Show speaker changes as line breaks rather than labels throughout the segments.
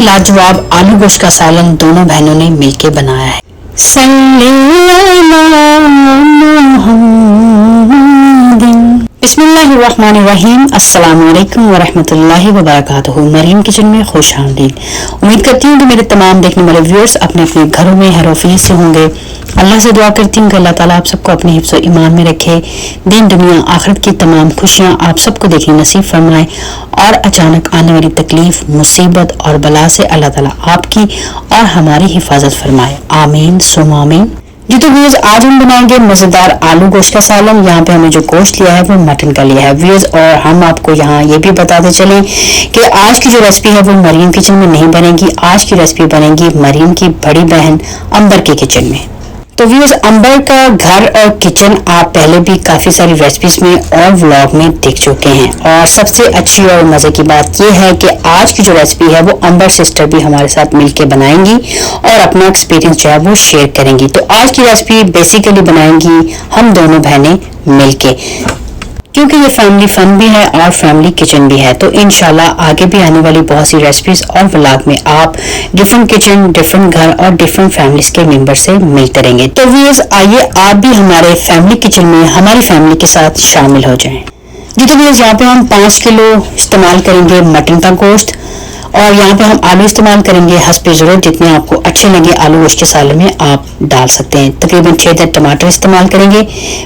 लाजवाब आलू गोश्त का सालन दोनों बहनों ने मिलकर बनाया है। बिस्मिल्लाहिर्रहमानिर्रहीम। अस्सलामुअलैकुम वरहमतुल्लाहि वबरकातुहू। मरीम किचन में खुश आमदीद। उम्मीद करती हूँ कि मेरे तमाम देखने वाले व्यूअर्स अपने अपने घरों में हैरोफियत से होंगे। अल्लाह से दुआ करती हूँ कि अल्लाह ताला आप सबको अपने हिफ्ज़ और ईमान में रखे, दिन दुनिया आखिरत की तमाम खुशियाँ आप सबको देखने नसीब फरमाए और अचानक आने वाली तकलीफ, मुसीबत और बला से अल्लाह ताला आपकी और हमारी हिफाजत फरमाए। आमीन सुम्मा आमीन। जी तो व्यूअर्स, आज हम बनाएंगे मज़ेदार आलू गोश्त का सालन। यहाँ पे हमें जो गोश्त लिया है वो मटन का लिया है व्यूअर्स, और हम आपको यहाँ ये भी बताते चलें कि आज की जो रेसिपी है वो मरीम किचन में नहीं बनेगी। आज की रेसिपी बनेगी मरीम की बड़ी बहन अंबर के किचन में। तो व्यूअर्स, अंबर का घर और किचन आप पहले भी काफ़ी सारी रेसिपीज में और व्लॉग में देख चुके हैं, और सबसे अच्छी और मज़े की बात यह है कि आज की जो रेसिपी है वो अंबर सिस्टर भी हमारे साथ मिलके बनाएंगी और अपना एक्सपीरियंस जो है वो शेयर करेंगी। तो आज की रेसिपी बेसिकली बनाएंगी हम दोनों बहनें मिलके, क्योंकि ये फैमिली फन भी है और फैमिली किचन भी है। तो इंशाल्लाह आगे भी आने वाली बहुत सी रेसिपीज और व्लॉग में आप डिफरेंट किचन, डिफरेंट घर और डिफरेंट फैमिलीज के मेंबर से मिलते रहेंगे। तो व्यूअर्स, आइए आप भी हमारे फैमिली किचन में हमारी फैमिली के साथ शामिल हो जाएं। जी तो व्यूअर्स, यहाँ पे हम 5 किलो इस्तेमाल करेंगे मटन का गोश्त, और यहाँ पे हम आलू इस्तेमाल करेंगे हस्बे ज़रूरत, जितने आपको अच्छे लगे आलू गोश्त के सालन में आप डाल सकते हैं। तकरीबन 6 अदद टमाटर इस्तेमाल करेंगे।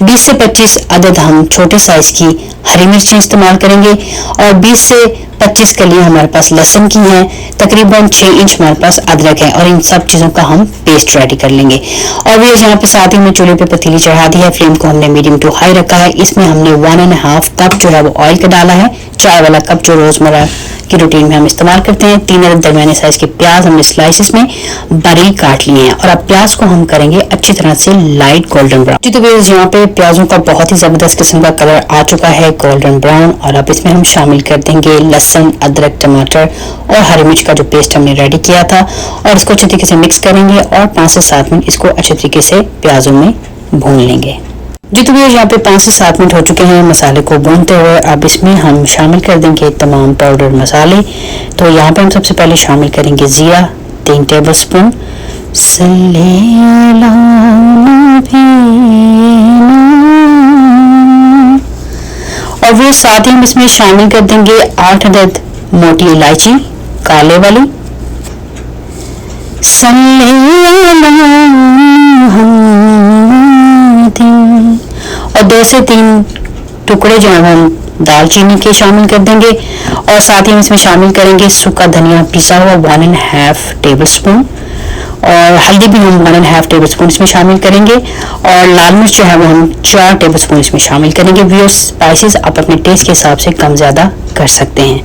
20 से 25 अदद हम छोटे साइज की हरी मिर्चें इस्तेमाल करेंगे, और 20 से 25 कलियां हमारे पास लहसुन की हैं। तकरीबन 6 इंच हमारे पास अदरक है, और इन सब चीज़ों का हम पेस्ट रेडी कर लेंगे। और भी यहाँ पे साथ ही में चूल्हे पे पतीली चढ़ा दी है, फ्लेम को हमने मीडियम टू हाई रखा है। इसमें हमने 1.5 कप जो है वो ऑयल का डाला है, चाय वाला कप जो रोजमर्रा की रूटीन में हम इस्तेमाल करते हैं। 3 अदद दरमियाने साइज के प्याज हमने स्लाइसिस में बारीक काट लिए हैं, और अब प्याज को हम करेंगे अच्छी तरह से लाइट गोल्डन ब्राउन। जी तो व्यूअर्स, यहाँ पे प्याजों का बहुत ही जबरदस्त किस्म का कलर आ चुका है गोल्डन ब्राउन, और अब इसमें हम शामिल कर देंगे लहसुन, अदरक, टमाटर और हरी मिर्च का जो पेस्ट हमने रेडी किया था, और इसको अच्छे तरीके से मिक्स करेंगे और 5 से 7 मिनट इसको अच्छे तरीके से प्याजों में भून लेंगे। जी तो यहाँ पे 5 से 7 मिनट हो चुके हैं मसाले को भूनते हुए। अब इसमें हम शामिल कर देंगे तमाम पाउडर मसाले। तो यहाँ पे हम सबसे पहले शामिल करेंगे जीरा 3 टेबल स्पून, और वो साथ ही हम इसमें शामिल कर देंगे 8 अदद मोटी इलायची काले वाली, और 2 से 3 टुकड़े जो हम दालचीनी के शामिल कर देंगे, और साथ ही हम इसमें शामिल करेंगे सूखा धनिया पिसा हुआ 1.5 टेबल स्पून, और हल्दी भी हम 1.5 टेबल स्पून इसमें शामिल करेंगे, और लाल मिर्च जो है वो हम 4 टेबल स्पून इसमें शामिल करेंगे। व्यूअर्स, स्पाइसेस आप अपने टेस्ट के हिसाब से कम ज़्यादा कर सकते हैं।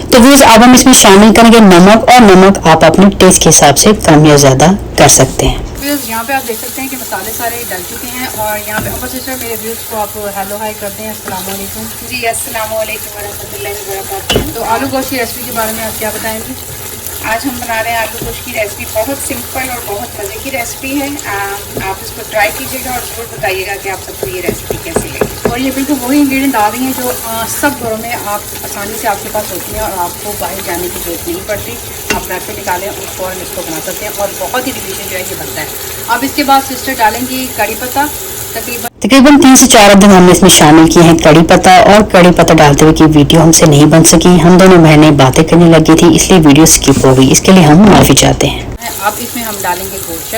तो व्यूअर्स, अब हम इसमें शामिल करेंगे नमक, और नमक आप अपने टेस्ट के हिसाब से कम या ज़्यादा कर सकते हैं।
यहाँ पे आप देख सकते हैं कि मसाले सारे डल चुके हैं, और यहाँ पे अंबर सिस्टर मेरे व्यूज़ को आप हेलो हाई करते हैं। अस्सलाम वालेकुम।
जी अस्सलाम वालेकुम वरहमतुल्लाहि वबरकातुहू।
तो आलू गोश्त की रेसिपी के बारे में आप क्या बताएंगे?
आज हम बना रहे हैं आलू गोश्त की रेसिपी। बहुत सिंपल और बहुत मज़े की रेसिपी है। आप इसको ट्राई कीजिएगा और ज़रूर बताइएगा कि आप सबको ये रेसिपी कैसी लगी।
और ये बिल्कुल वही इंग्रेडिएंट आ रही हैं जो सब घरों में आप आसानी से आपके पास होती हैं, और आपको बाहर जाने की जरूरत नहीं पड़ती। आप रैपर निकालें और फ़ौरन इसको बना सकते हैं, और बहुत ही डिलीशियस जो है ये बनता है। अब इसके बाद सिस्टर डालेंगी कड़ी पत्ता।
तकरीबन 3 से 4 अदद हमने इसमें शामिल किए हैं कड़ी पत्ता, और कड़ी पत्ता डालते हुए की वीडियो हमसे नहीं बन सकी। हम दोनों बहनें बातें करने लगी थी, इसलिए वीडियो स्किप हो गई। इसके लिए हम माफ़ी चाहते हैं।
अब इसमें हम डालेंगे गोश्त।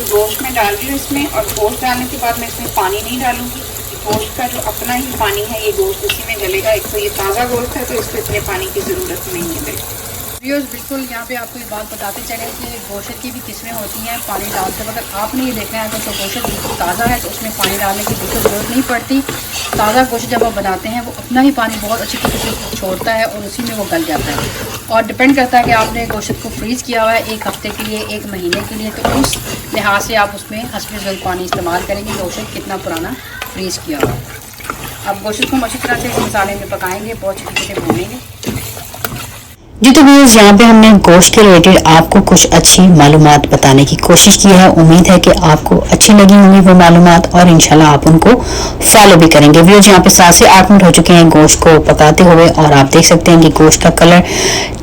गोश्त में डाल रही हूँ इसमें, और गोश्त डालने के बाद मैं इसमें पानी नहीं डालूंगी। गोश्त का जो अपना ही पानी है, ये गोश्त उसी में गलेगा। एक तो ये ताज़ा गोश्त है, तो इसको इतने पानी की ज़रूरत नहीं है।
व्यूअर्स, बिल्कुल यहाँ पे आपको ये बात बताते चले कि गोश्त की भी किस्में होती हैं। पानी डालते वक्त आपने ये देखना है तो गोश्त बिल्कुल ताज़ा है तो उसमें पानी डालने की बिल्कुल ज़रूरत नहीं पड़ती। ताज़ा गोश्त जब आप बनाते हैं वो अपना ही पानी बहुत अच्छी तरीके से छोड़ता है, और उसी में वो गल जाता है। और डिपेंड करता है कि आपने गोश्त को फ्रीज़ किया हुआ है 1 हफ्ते के लिए, 1 महीने के लिए, तो उस लिहाज से आप उसमें हस्बे ज़रूरत पानी इस्तेमाल करेंगे गोश्त कितना पुराना फ्रीज़ किया हुआ है। अब गोश्त को हम अच्छी तरह से मसाले में पकाएंगे, बहुत अच्छी तरीके से भूनेंगे।
जी तो व्यूअर्स, यहाँ पे हमने गोश्त के रिलेटेड आपको कुछ अच्छी मालूमात बताने की कोशिश की है। उम्मीद है कि आपको अच्छी लगी होंगी वो मालूमात और इंशाल्लाह आप उनको फॉलो भी करेंगे। व्यूअर्स, यहाँ पे 7 से 8 मिनट हो चुके हैं गोश्त को पकाते हुए और आप देख सकते हैं कि गोश्त का कलर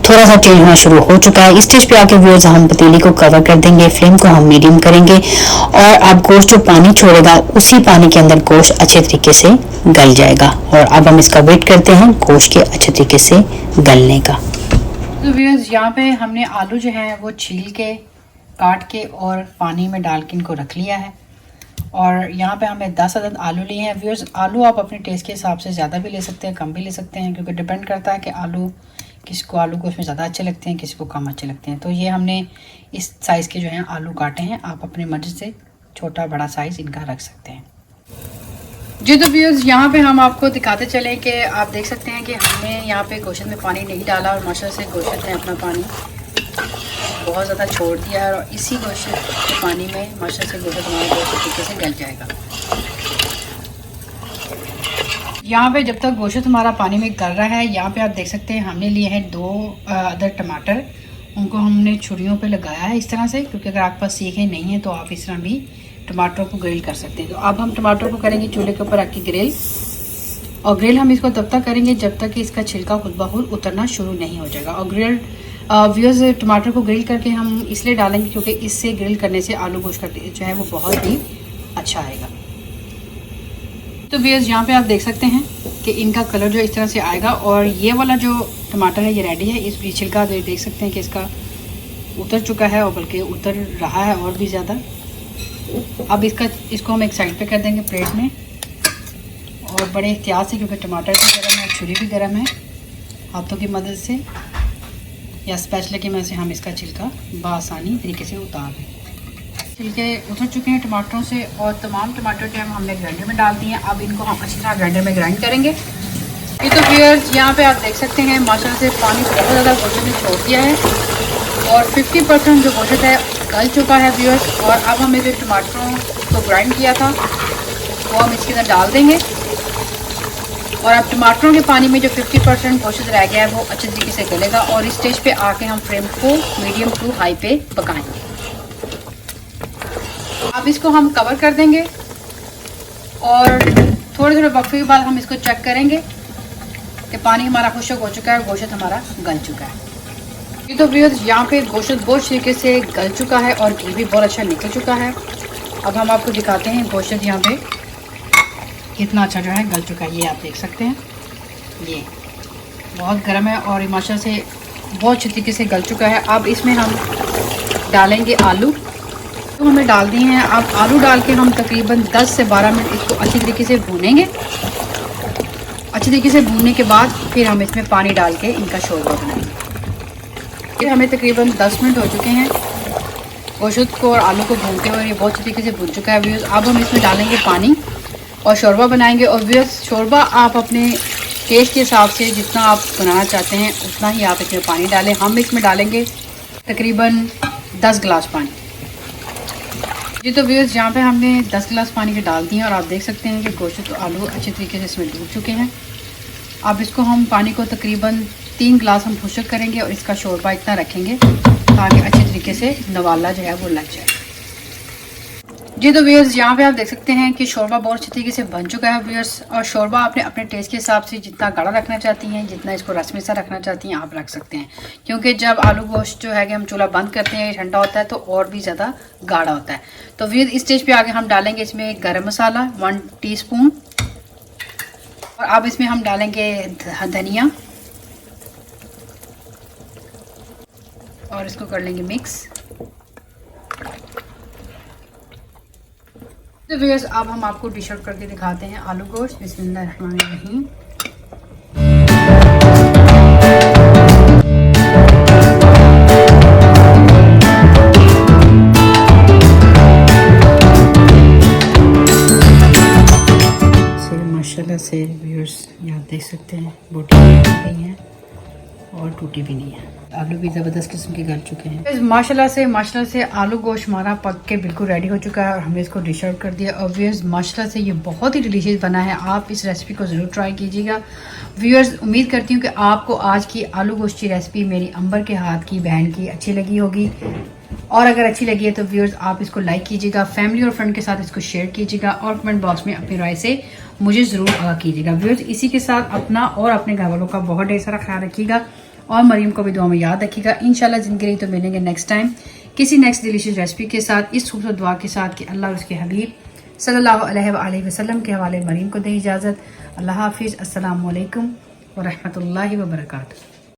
थोड़ा सा चेंज होना शुरू हो चुका है। इस स्टेज पे आके व्यूअर्स हम पतीली को कवर कर देंगे, फ्लेम को हम मीडियम करेंगे और अब गोश्त जो पानी छोड़ेगा उसी पानी के अंदर गोश्त अच्छे तरीके से गल जाएगा। और अब हम इसका वेट करते हैं गोश्त के अच्छे तरीके से गलने का।
तो व्यूअर्स, यहाँ पे हमने आलू जो है वो छील के काट के और पानी में डाल के इनको रख लिया है। और यहाँ पे हमें 10 अदद आलू लिए हैं। व्यूअर्स, आलू आप अपने टेस्ट के हिसाब से ज़्यादा भी ले सकते हैं, कम भी ले सकते हैं, क्योंकि डिपेंड करता है कि किसको आलू को उसमें ज़्यादा अच्छे लगते हैं, किसी को कम अच्छे लगते हैं। तो ये हमने इस साइज़ के जो हैं आलू काटे हैं। आप अपनी मर्ज़ी से छोटा बड़ा साइज़ इनका रख सकते हैं। जी तो व्यूअर्स, यहाँ पे हम आपको दिखाते चलें कि आप देख सकते हैं कि हमने यहाँ पे गोश्त में पानी नहीं डाला और माशाल्लाह से गोश्त ने अपना पानी बहुत ज़्यादा छोड़ दिया है। और इसी गोश्त के पानी में माशाल्लाह से गोश्त हमारा बहुत तरीके से गल जाएगा। यहाँ पे जब तक गोश्त हमारा पानी में गल रहा है, यहाँ पे आप देख सकते हैं हमने लिए हैं 2 अदर टमाटर। उनको हमने छुरियों पे लगाया है इस तरह से, क्योंकि अगर आपके पास सीखें नहीं है तो आप इस तरह भी टमाटरों को ग्रिल कर सकते हैं। तो अब हम टमाटर को करेंगे चूल्हे के ऊपर रख के ग्रिल। और ग्रिल हम इसको तब तक करेंगे जब तक कि इसका छिलका खुद ब खुद उतरना शुरू नहीं हो जाएगा। और ग्रिल व्यूअर्स, टमाटर को ग्रिल करके हम इसलिए डालेंगे क्योंकि इससे ग्रिल करने से आलू गोश्त जो है वो बहुत ही अच्छा आएगा। तो व्यूअर्स, यहाँ पे आप देख सकते हैं कि इनका कलर जो इस तरह से आएगा। और ये वाला जो टमाटर है ये रेडी है। इस छिलका देख सकते हैं कि इसका उतर चुका है और बल्कि उतर रहा है और भी ज़्यादा। अब इसको हम एक साइड पे कर देंगे प्लेट में, और बड़े एहतियात से, क्योंकि टमाटर भी गर्म है, छुरी भी गर्म है, हाथों की मदद से या स्पैचुला की मदद से हम इसका छिलका बआसानी तरीके से उतार दें। छिलके उतर चुके हैं टमाटरों से और तमाम टमाटर जो है हमने ग्राइंडर में डाल दिए हैं। अब इनको हम अच्छी तरह ग्राइंडर में ग्राइंड करेंगे। ये तो व्यूअर्स, यहाँ पे आप देख सकते हैं माशाल्लाह से पानी बहुत ज़्यादा गोश्त ने छोड़ दिया है और 50% जो गोश्त है गल चुका है व्यूअर्स। और अब हमें जो टमाटरों को ग्राइंड किया था वो हम इसके अंदर डाल देंगे। और अब टमाटरों के पानी में जो 50% गोश्त रह गया है वो अच्छे तरीके से गलेगा। और इस स्टेज पे आके हम फ्लेम को मीडियम टू हाई पे पकाएंगे। अब इसको हम कवर कर देंगे और थोड़े थोड़े वक्फे के बाद हम इसको चेक करेंगे कि पानी हमारा खुश्क हो चुका है, गोश्त हमारा गल चुका है। ये तो व्यूअर्स, यहाँ पे गोश्त बहुत तरीके से गल चुका है और घी भी बहुत अच्छा निकल चुका है। अब हम आपको दिखाते हैं गोश्त यहाँ पे कितना अच्छा जो है गल चुका है। ये आप देख सकते हैं, ये बहुत गर्म है और माशाल्लाह से बहुत अच्छे तरीके से गल चुका है। अब इसमें हम डालेंगे आलू, तो हमें डाल दिए हैं। अब आलू डाल के हम तकरीबन 10 से 12 मिनट इसको अच्छी तरीके से भूनेंगे। अच्छी तरीके से भूनने के बाद फिर हम इसमें पानी डाल के इनका शोरबा बनाएंगे। फिर हमें तकरीबन 10 मिनट हो चुके हैं गोश्त को और आलू को भूनते हुए। ये बहुत अच्छी तरीके से भून चुका है व्यूअर्स। अब हम इसमें डालेंगे पानी और शोरबा बनाएंगे। और व्यूअर्स, शोरबा आप अपने टेस्ट के हिसाब से जितना आप बनाना चाहते हैं उतना ही आप इसमें पानी डालें। हम इसमें डालेंगे तकरीबन 10 गिलास पानी। जी तो व्यूअर्स, यहाँ पे हमने 10 गिलास पानी के डाल दिए हैं और आप देख सकते हैं कि गोश्त और आलू अच्छे तरीके से इसमें डूब चुके हैं। अब इसको हम पानी को तकरीबन 3 गिलास हम खुश्क करेंगे और इसका शोरबा इतना रखेंगे ताकि अच्छे तरीके से नवाला जो है वो लग जाए। जी तो व्यूअर्स, यहाँ पे आप देख सकते हैं कि शोरबा बहुत अच्छी तरीके से बन चुका है व्यूअर्स। और शोरबा आपने अपने टेस्ट के हिसाब से जितना गाढ़ा रखना चाहती हैं, जितना इसको रसमी सा रखना चाहती हैं आप रख सकते हैं, क्योंकि जब आलू गोश्त जो है कि हम चूल्हा बंद करते हैं ठंडा होता है तो और भी ज़्यादा गाढ़ा होता है। तो व्यूअर्स, इस स्टेज पे आगे हम डालेंगे इसमें गरम मसाला 1 टीस्पून और अब इसमें हम डालेंगे धनिया और इसको कर लेंगे मिक्स। तो व्यूअर्स, अब हम आपको डिश आउट करके दिखाते हैं आलू गोश्त। बिस्मिल्लाहिर्रहमानिर्रहीम। माशाल्लाह से व्यूअर्स, यहाँ देख सकते हैं बोटी भी गई हैं और टूटी भी नहीं है।
आलू भी ज़बरदस्त किस्म के गल चुके हैं।
माशाल्लाह से आलू गोश्त हमारा पक के बिल्कुल रेडी हो चुका है और हमने इसको डिश आउट कर दिया। और व्यूअर्स माशाल्लाह से ये बहुत ही डिलीशियस बना है। आप इस रेसिपी को ज़रूर ट्राई कीजिएगा। व्यूअर्स उम्मीद करती हूँ कि आपको आज की आलू गोश्त की रेसिपी मेरी अंबर के हाथ की बहन की अच्छी लगी होगी। और अगर अच्छी लगी है तो व्यूअर्स आप इसको लाइक कीजिएगा, फैमिली और फ्रेंड के साथ इसको शेयर कीजिएगा और कमेंट बॉक्स में अपनी राय से मुझे ज़रूर आगाह कीजिएगा। व्यूअर्स इसी के साथ अपना और अपने घर वालों का बहुत ढेर सारा ख्याल रखिएगा और मरीम को भी दुआ में याद रखिएगा। इंशाल्लाह ज़िंदगी रही तो मिलेंगे नेक्स्ट टाइम किसी नेक्स्ट डिलीशियस रेसिपी के साथ, इस खूबसूरत दुआ के साथ कि अल्लाह और उसके हबीब सल्लल्लाहु अलैहि वसल्लम के हवाले मरीम को दे इजाज़त। अल्लाह हाफिज़। अस्सलामु अलैकुम व रहमतुल्लाहि व बरकातुहू।